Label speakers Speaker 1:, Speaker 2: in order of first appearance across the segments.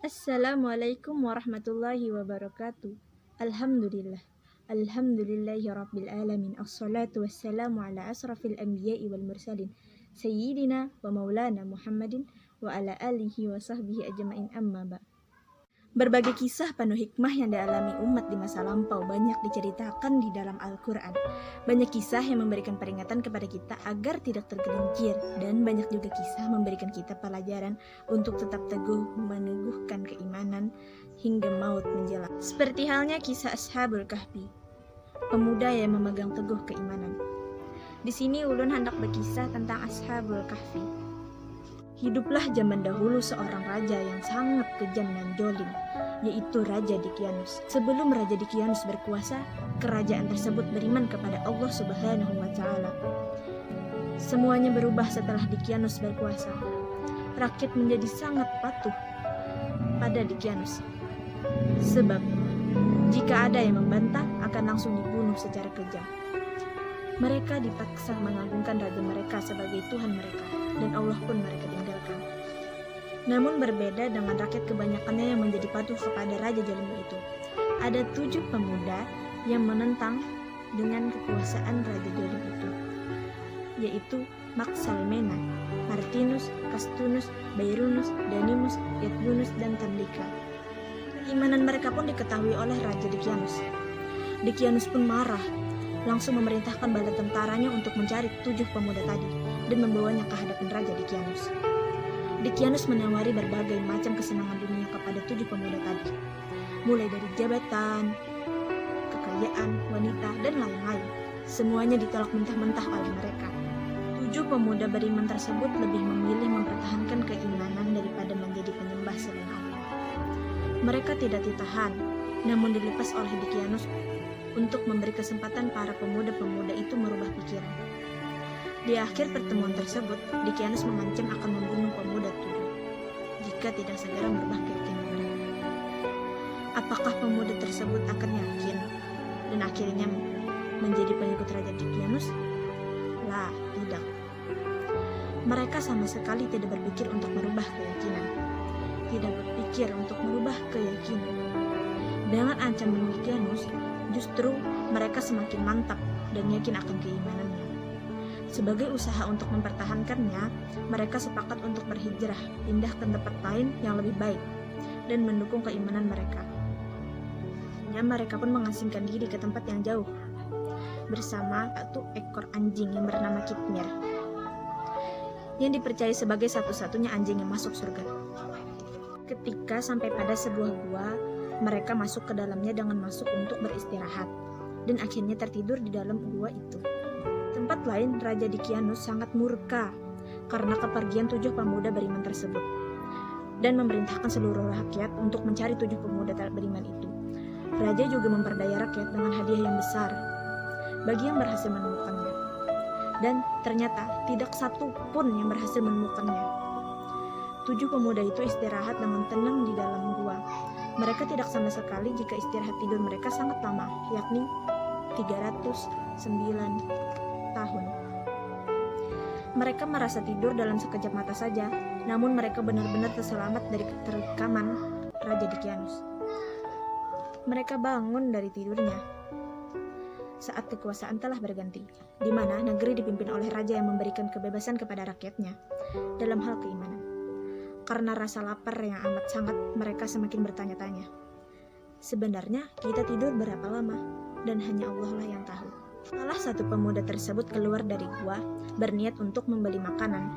Speaker 1: Assalamualaikum warahmatullahi wabarakatuh. Alhamdulillah. Alhamdulillahi rabbil alamin. Assalatu wassalamu ala asrafil anbiya'i wal mursalin. Sayyidina wa maulana Muhammadin wa ala alihi wa sahbihi ajma'in amma ba'. Berbagai kisah penuh hikmah yang dialami umat di masa lampau banyak diceritakan di dalam Al-Quran. Banyak kisah yang memberikan peringatan kepada kita agar tidak tergelincir, dan banyak juga kisah memberikan kita pelajaran untuk tetap teguh meneguhkan keimanan hingga maut menjelang. Seperti halnya kisah Ashabul Kahfi, pemuda yang memegang teguh keimanan. Di sini ulun hendak berkisah tentang Ashabul Kahfi. Hiduplah zaman dahulu seorang raja yang sangat kejam dan jolim, yaitu Raja Dicyanus. Sebelum Raja Dicyanus berkuasa, kerajaan tersebut beriman kepada Allah Subhanahu wa Ta'ala. Semuanya berubah setelah Dicyanus berkuasa. Rakyat menjadi sangat patuh pada Dicyanus, sebab jika ada yang membantah akan langsung dibunuh secara kejam. Mereka dipaksa mengagungkan raja mereka sebagai Tuhan mereka, dan Allah pun mereka tinggalkan. Namun berbeda dengan rakyat kebanyakannya yang menjadi patuh kepada raja zalim itu. Ada 7 pemuda yang menentang dengan kekuasaan raja zalim itu, yaitu Maxalmena, Martinus, Castunus, Bairunus, Danimus, Yatbunus, dan Tamlika. Keimanan mereka pun diketahui oleh Raja Dicyanus. Dicyanus pun marah, langsung memerintahkan bala tentaranya untuk mencari 7 pemuda tadi dan membawanya ke hadapan Raja Dicyanus. Dicyanus menawari berbagai macam kesenangan dunia kepada 7 pemuda tadi, mulai dari jabatan, kekayaan, wanita, dan lain-lain. Semuanya ditolak mentah-mentah oleh mereka. 7 pemuda beriman tersebut lebih memilih mempertahankan keimanan daripada menjadi penyembah selain Allah. Mereka tidak ditahan, namun dilepas oleh Dicyanus untuk memberi kesempatan para pemuda-pemuda itu merubah pikiran. Di akhir pertemuan tersebut, Dicyanus mengancam akan membunuh pemuda itu jika tidak segera merubah keyakinan mereka. Apakah pemuda tersebut akan yakin dan akhirnya menjadi pengikut Raja Dicyanus? Lah, tidak. Mereka sama sekali tidak berpikir untuk merubah keyakinan. Tidak berpikir untuk merubah keyakinan. Dengan ancaman Dicyanus, justru mereka semakin mantap dan yakin akan keimanannya. Sebagai usaha untuk mempertahankannya, mereka sepakat untuk berhijrah, pindah ke tempat lain yang lebih baik, dan mendukung keimanan mereka. Mereka pun mengasingkan diri ke tempat yang jauh, bersama 1 ekor anjing yang bernama Kitmir, yang dipercaya sebagai satu-satunya anjing yang masuk surga. Ketika sampai pada sebuah gua, mereka masuk ke dalamnya dengan masuk untuk beristirahat, dan akhirnya tertidur di dalam gua itu. Tempat lain, Raja Dicyanus sangat murka karena kepergian 7 pemuda beriman tersebut, dan memerintahkan seluruh rakyat untuk mencari 7 pemuda beriman itu. Raja juga memperdaya rakyat dengan hadiah yang besar bagi yang berhasil menemukannya, dan ternyata tidak satu pun yang berhasil menemukannya. 7 pemuda itu istirahat dengan tenang di dalam gua. Mereka tidak sama sekali jika istirahat tidur mereka sangat lama, yakni 309 tahun. Mereka merasa tidur dalam sekejap mata saja, namun mereka benar-benar terselamat dari keterikaman Raja Dicyanus. Mereka bangun dari tidurnya saat kekuasaan telah berganti, di mana negeri dipimpin oleh raja yang memberikan kebebasan kepada rakyatnya dalam hal keimanan. Karena rasa lapar yang amat sangat, mereka semakin bertanya-tanya, sebenarnya kita tidur berapa lama? Dan hanya Allah lah yang tahu. Salah satu pemuda tersebut keluar dari gua berniat untuk membeli makanan.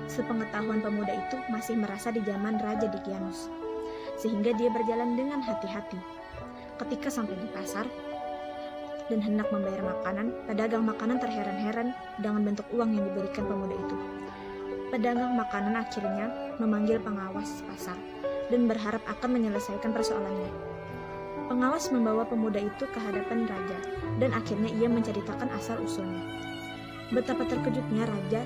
Speaker 1: Sepengetahuan pemuda itu masih merasa di zaman Raja Dicyanus, sehingga dia berjalan dengan hati-hati. Ketika sampai di pasar dan hendak membayar makanan, pedagang makanan terheran-heran dengan bentuk uang yang diberikan pemuda itu. Pedagang makanan akhirnya memanggil pengawas pasar dan berharap akan menyelesaikan persoalannya. Pengawas membawa pemuda itu ke hadapan raja, dan akhirnya ia menceritakan asal-usulnya. Betapa terkejutnya raja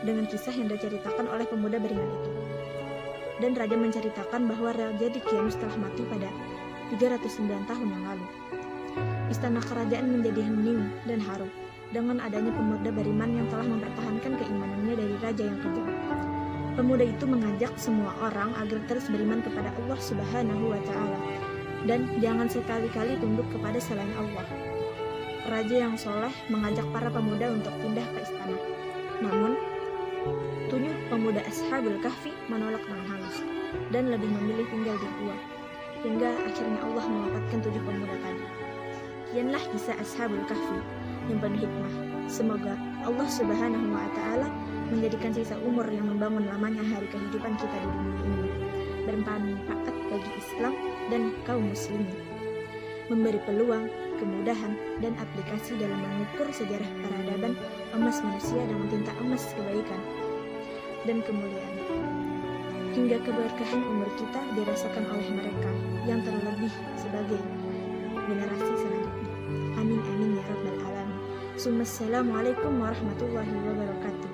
Speaker 1: dengan kisah yang diceritakan oleh pemuda beriman itu. Dan raja menceritakan bahwa Raja Dicyanus telah mati pada 309 tahun yang lalu. Istana kerajaan menjadi hening dan haru dengan adanya pemuda beriman yang telah mempertahankan keimanannya dari raja yang kejam. Pemuda itu mengajak semua orang agar terus beriman kepada Allah Subhanahu wa Ta'ala dan jangan sekali-kali tunduk kepada selain Allah. Raja yang soleh mengajak para pemuda untuk pindah ke istana. Namun, 7 pemuda Ashabul Kahfi menolak dengan halus dan lebih memilih tinggal di gua. Hingga akhirnya Allah mewafatkan 7 pemuda tadi. Kianlah kisah Ashabul Kahfi yang penuh hikmah. Semoga Allah Subhanahu wa Ta'ala menjadikan sisa umur yang membangun lamanya hari kehidupan kita di dunia ini bermanfaat bagi Islam dan kaum muslimin, memberi peluang, kemudahan, dan aplikasi dalam mengukur sejarah peradaban emas manusia dengan tinta emas kebaikan dan kemuliaan, hingga keberkahan umur kita dirasakan oleh mereka yang terlebih sebagai generasi selanjutnya. Amin amin ya rabbal alamin. Assalamualaikum warahmatullahi wabarakatuh.